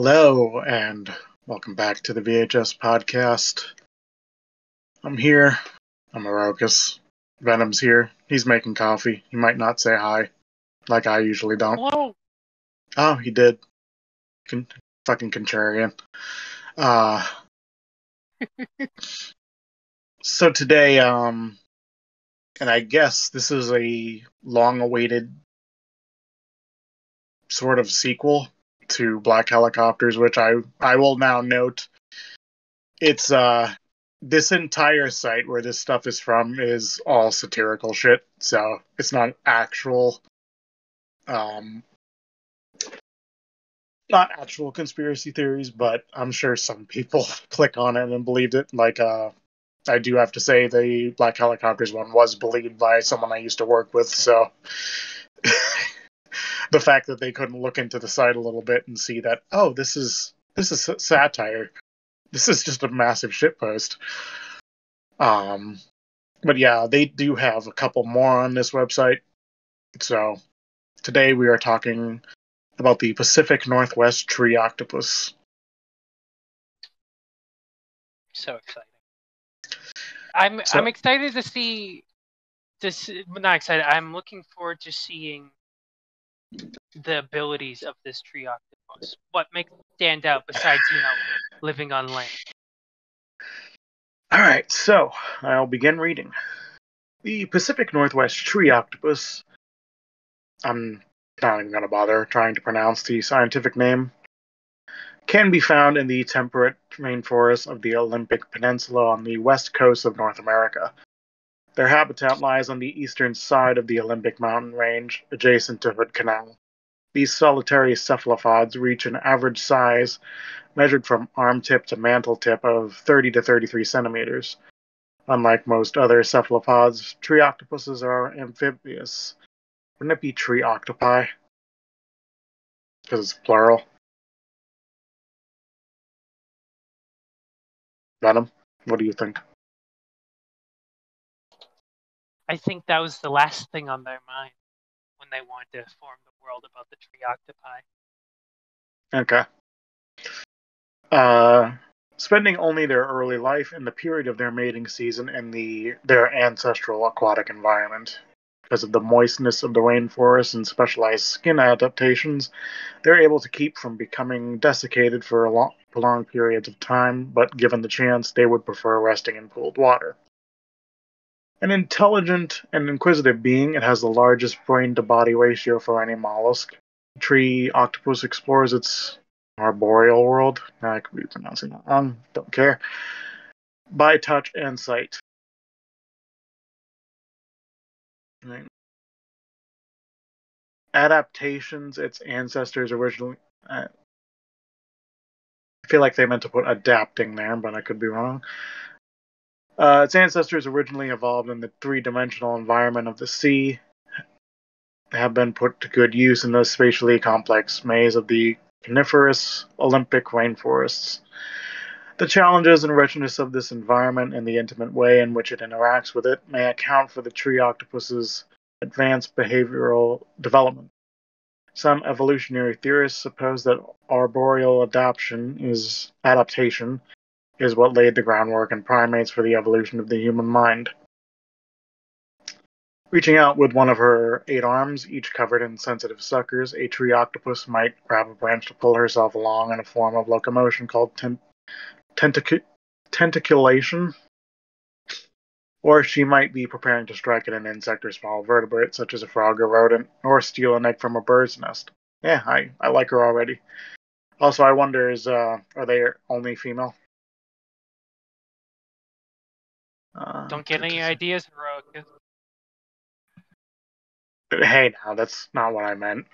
Hello, and welcome back to the VHS podcast. I'm here. I'm Arokus. Venom's here. He's making coffee. He might not say hi, like I usually don't. Hello. Oh, he did. Fucking contrarian. So today, and I guess this is a long-awaited sort of sequel to Black Helicopters, which I will now note. It's this entire site where this stuff is from is all satirical shit, so it's not actual not actual conspiracy theories, but I'm sure some people click on it and believed it. Like I do have to say the Black Helicopters one was believed by someone I used to work with, so the fact that they couldn't look into the site a little bit and see that, oh, this is satire. This is just a massive shitpost. But yeah, they do have a couple more on this website. So today we are talking about the Pacific Northwest tree octopus. So exciting. I'm excited to see this. Not excited. I'm looking forward to seeing the abilities of this tree octopus. What makes it stand out besides, living on land? All right, so I'll begin reading. The Pacific Northwest tree octopus. I'm not even going to bother trying to pronounce the scientific name. Can be found in the temperate rainforests of the Olympic Peninsula on the west coast of North America. Their habitat lies on the eastern side of the Olympic mountain range, adjacent to Hood Canal. These solitary cephalopods reach an average size, measured from arm tip to mantle tip, of 30 to 33 centimeters. Unlike most other cephalopods, tree octopuses are amphibious. Wouldn't it be tree octopi? Because it's plural. Venom, what do you think? I think that was the last thing on their mind when they wanted to form the world about the tree octopi. Okay. Spending only their early life in the period of their mating season in their ancestral aquatic environment. Because of the moistness of the rainforest and specialized skin adaptations, they're able to keep from becoming desiccated for prolonged periods of time, but given the chance, they would prefer resting in pooled water. An intelligent and inquisitive being, it has the largest brain-to-body ratio for any mollusk. The tree octopus explores its arboreal world. I could be pronouncing that wrong, don't care. By touch and sight. Right. Adaptations, its ancestors originally... I feel like they meant to put adapting there, but I could be wrong. Its ancestors originally evolved in the three-dimensional environment of the sea, have been put to good use in the spatially complex maze of the coniferous Olympic rainforests. The challenges and richness of this environment and the intimate way in which it interacts with it may account for the tree octopus's advanced behavioral development. Some evolutionary theorists suppose that arboreal adaptation is what laid the groundwork in primates for the evolution of the human mind. Reaching out with one of her 8 arms, each covered in sensitive suckers, a tree octopus might grab a branch to pull herself along in a form of locomotion called tentaculation. Or she might be preparing to strike at an insect or small vertebrate, such as a frog or rodent, or steal an egg from a bird's nest. Yeah, I like her already. Also, I wonder, are they only female? Don't get any ideas, Rogue. Hey, now, that's not what I meant.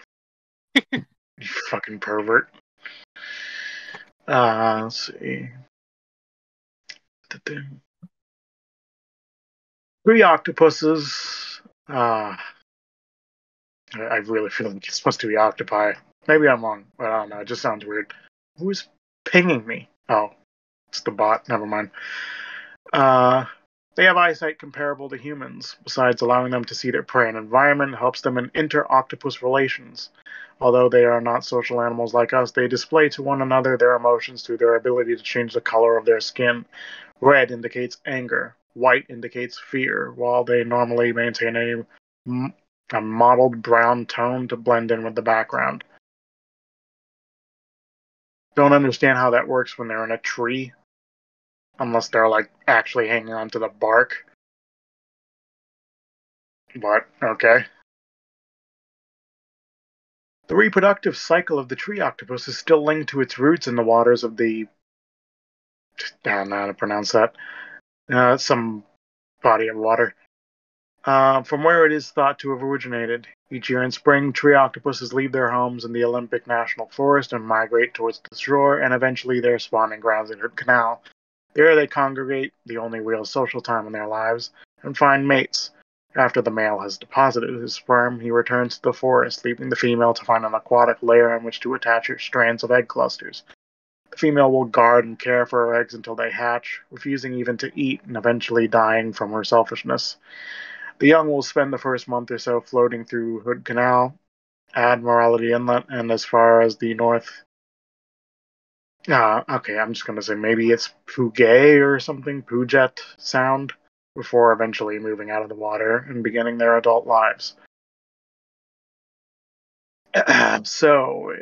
You fucking pervert. Let's see. Tree octopuses. I really feel like it's supposed to be octopi. Maybe I'm wrong, but I don't know. It just sounds weird. Who's pinging me? Oh, it's the bot. Never mind. They have eyesight comparable to humans. Besides allowing them to see their prey and environment, helps them in inter-octopus relations. Although they are not social animals like us, they display to one another their emotions through their ability to change the color of their skin. Red indicates anger, white indicates fear, while they normally maintain a mottled brown tone to blend in with the background. Don't understand how that works when they're in a tree, unless they're like actually hanging onto the bark. But okay. The reproductive cycle of the tree octopus is still linked to its roots in the waters of the I don't know how to pronounce that. Some body of water. From where it is thought to have originated. Each year in spring, tree octopuses leave their homes in the Olympic National Forest and migrate towards the shore and eventually their spawning grounds in Hood Canal. There they congregate, the only real social time in their lives, and find mates. After the male has deposited his sperm, he returns to the forest, leaving the female to find an aquatic lair in which to attach her strands of egg clusters. The female will guard and care for her eggs until they hatch, refusing even to eat and eventually dying from her selfishness. The young will spend the first month or so floating through Hood Canal, Admiralty Inlet, and as far as the north. Okay, I'm just going to say maybe it's Puget or something, Puget Sound, before eventually moving out of the water and beginning their adult lives. So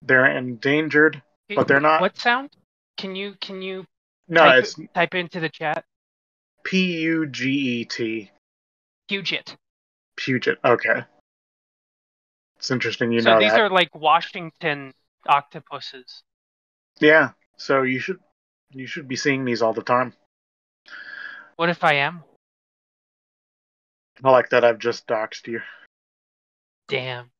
they're endangered, but they're not. What sound? Can you No, it's type into the chat? Puget. Puget. Puget. Okay, it's interesting. You So know these that. are like Washington octopuses. Yeah. So you should be seeing these all the time. What if I am? I like that I've just doxed you. Damn.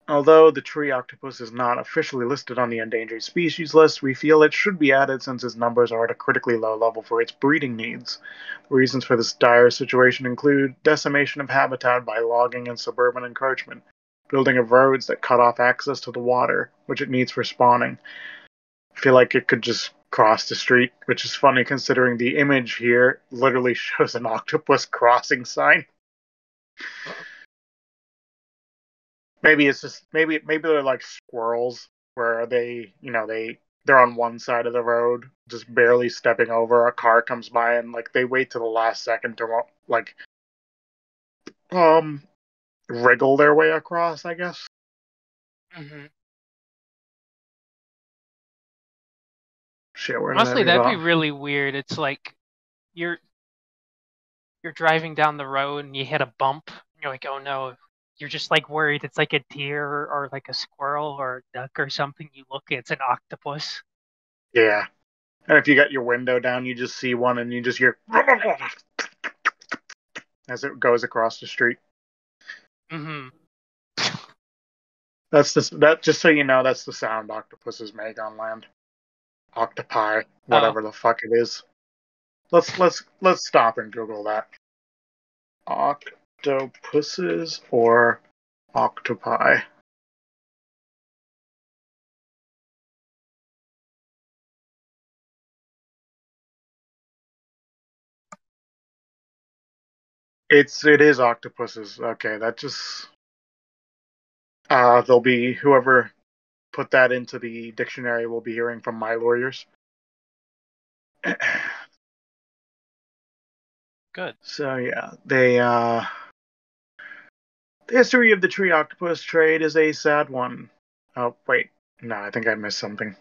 Although the tree octopus is not officially listed on the endangered species list, we feel it should be added since its numbers are at a critically low level for its breeding needs. The reasons for this dire situation include decimation of habitat by logging and suburban encroachment, building of roads that cut off access to the water, which it needs for spawning. I feel like it could just cross the street, which is funny considering the image here literally shows an octopus crossing sign. Maybe it's just maybe they're like squirrels where they're on one side of the road just barely stepping over, a car comes by and like they wait to the last second to like um wriggle their way across, I guess. Mm-hmm. Shit, where did I Honestly, leave that'd be off? really weird. It's like you're driving down the road and you hit a bump. And you're like, oh no. You're just like worried it's like a deer or like a squirrel or a duck or something. You look, it's an octopus. Yeah. And if you got your window down, you just see one and you just hear as it goes across the street. Mm-hmm. That just so you know, that's the sound octopuses make on land. Octopi, Oh, whatever the fuck it is. Let's stop and Google that. Octopuses or octopi. It is octopuses. Okay, that just there'll be whoever put that into the dictionary will be hearing from my lawyers. good. So yeah, the history of the tree octopus trade is a sad one. Oh wait, no, I think I missed something.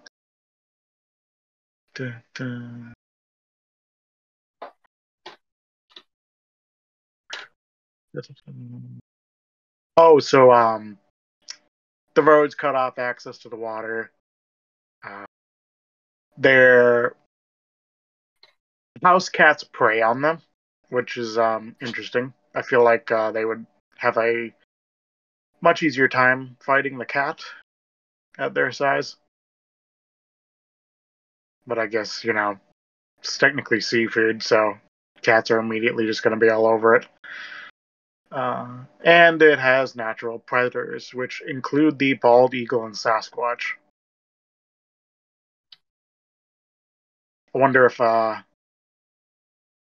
Dun, dun. Oh, so the roads cut off access to the water. Uh, their house cats prey on them, which is interesting. I feel like they would have a much easier time fighting the cat at their size. But I guess, it's technically seafood, so cats are immediately just going to be all over it. And it has natural predators, which include the bald eagle and Sasquatch. I wonder if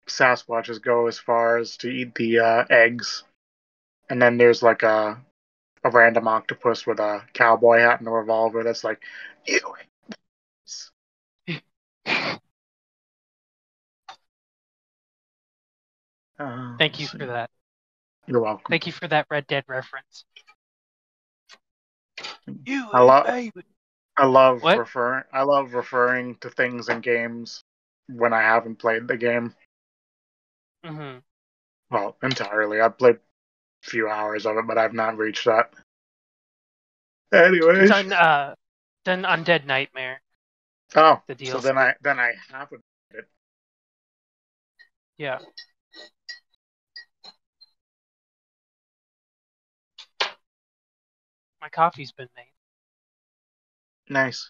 Sasquatches go as far as to eat the eggs. And then there's like a random octopus with a cowboy hat and a revolver that's like, you. Thank you for that. You're welcome. Thank you for that Red Dead reference. I love What? referring to things in games when I haven't played the game. Mm-hmm. Well, entirely. I've played a few hours of it, but I've not reached that. Anyways. Done Undead Nightmare. Oh, The DLC. so then I haven't played it. Yeah. My coffee's been made. Nice.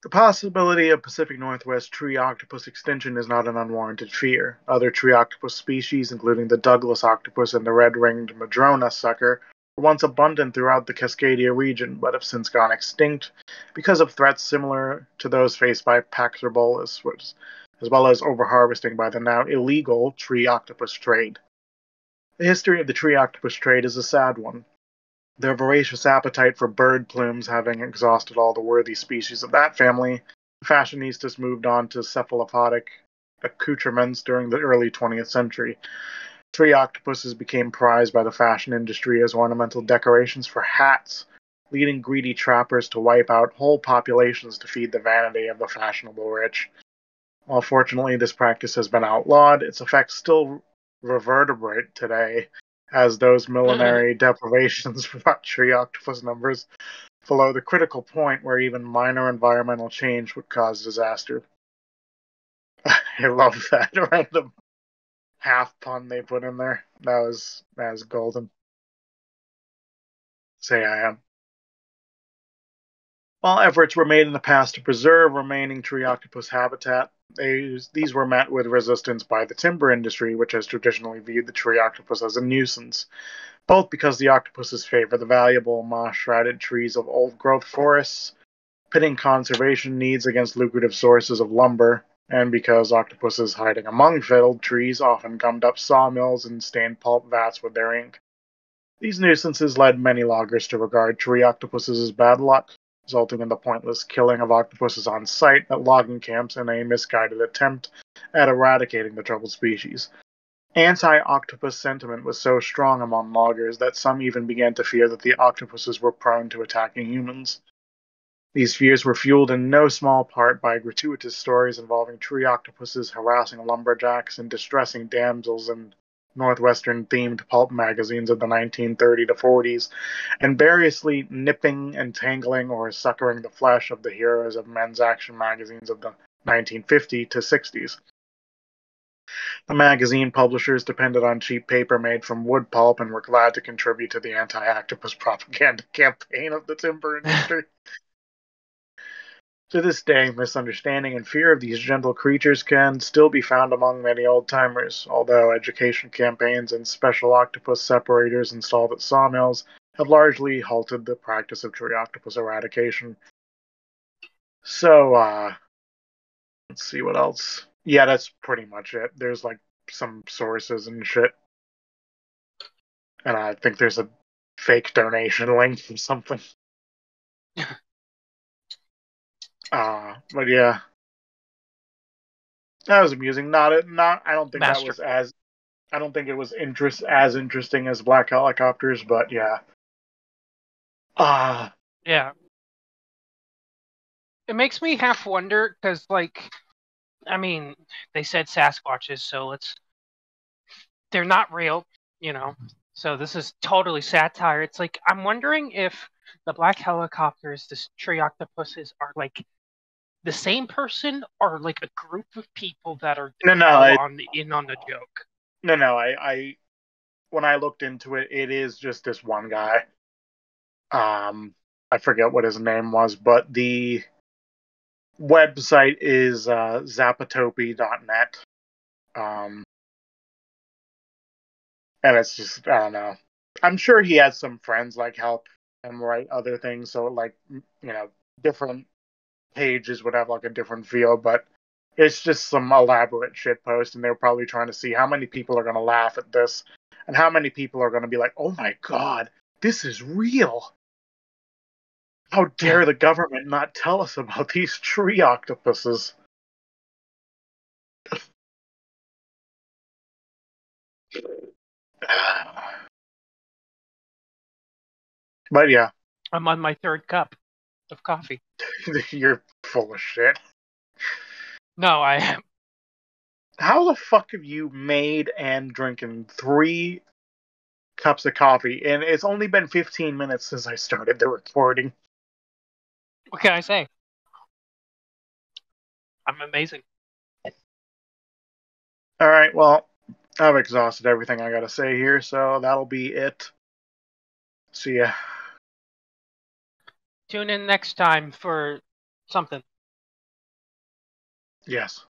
The possibility of Pacific Northwest tree octopus extinction is not an unwarranted fear. Other tree octopus species, including the Douglas octopus and the red-ringed madrona sucker, were once abundant throughout the Cascadia region, but have since gone extinct because of threats similar to those faced by Paxerbolus, as well as overharvesting by the now illegal tree octopus trade. The history of the tree octopus trade is a sad one. Their voracious appetite for bird plumes having exhausted all the worthy species of that family, fashionistas moved on to cephalopodic accoutrements during the early 20th century. Tree octopuses became prized by the fashion industry as ornamental decorations for hats, leading greedy trappers to wipe out whole populations to feed the vanity of the fashionable rich. While fortunately this practice has been outlawed, its effects still reverberate today, as those millinery deprivations brought tree octopus numbers below the critical point where even minor environmental change would cause disaster. I love that random half pun they put in there. That was golden. Say I am. While efforts were made in the past to preserve remaining tree octopus habitat, these were met with resistance by the timber industry, which has traditionally viewed the tree octopus as a nuisance, both because the octopuses favor the valuable moss-shrouded trees of old-growth forests, pitting conservation needs against lucrative sources of lumber, and because octopuses hiding among felled trees often gummed up sawmills and stained pulp vats with their ink. These nuisances led many loggers to regard tree octopuses as bad luck, resulting in the pointless killing of octopuses on site at logging camps in a misguided attempt at eradicating the troubled species. Anti-octopus sentiment was so strong among loggers that some even began to fear that the octopuses were prone to attacking humans. These fears were fueled in no small part by gratuitous stories involving tree octopuses harassing lumberjacks and distressing damsels in Northwestern-themed pulp magazines of the 1930s to 40s, and variously nipping, entangling, or suckering the flesh of the heroes of men's action magazines of the 1950s to 60s. The magazine publishers depended on cheap paper made from wood pulp and were glad to contribute to the anti-octopus propaganda campaign of the timber industry. To this day, misunderstanding and fear of these gentle creatures can still be found among many old-timers, although education campaigns and special octopus separators installed at sawmills have largely halted the practice of tree octopus eradication. So, let's see what else. Yeah, that's pretty much it. There's like some sources and shit. And I think there's a fake donation link or something. But yeah. That was amusing. I don't think that was Masterful. I don't think it was as interesting as Black Helicopters, but yeah. Yeah. It makes me half wonder because, like, I mean, they said Sasquatches, so they're not real, you know. So this is totally satire. It's like I'm wondering if the black helicopters, the tree octopuses, are like the same person or like a group of people that are no, all on the joke. No, I when I looked into it, it is just this one guy. I forget what his name was, but the website is zapatopi.net. And it's just, I don't know. I'm sure he has some friends like help him write other things, so like, different pages would have like a different feel, but it's just some elaborate shit post, and they're probably trying to see how many people are going to laugh at this And how many people are going to be like, oh my god, this is real? How dare the government not tell us about these tree octopuses? But yeah. I'm on my third cup of coffee. You're full of shit. No, I am. How the fuck have you made and drinking 3 cups of coffee? And it's only been 15 minutes since I started the recording. What can I say? I'm amazing. Alright, well, I've exhausted everything I gotta say here, so that'll be it. See ya. Tune in next time for something. Yes.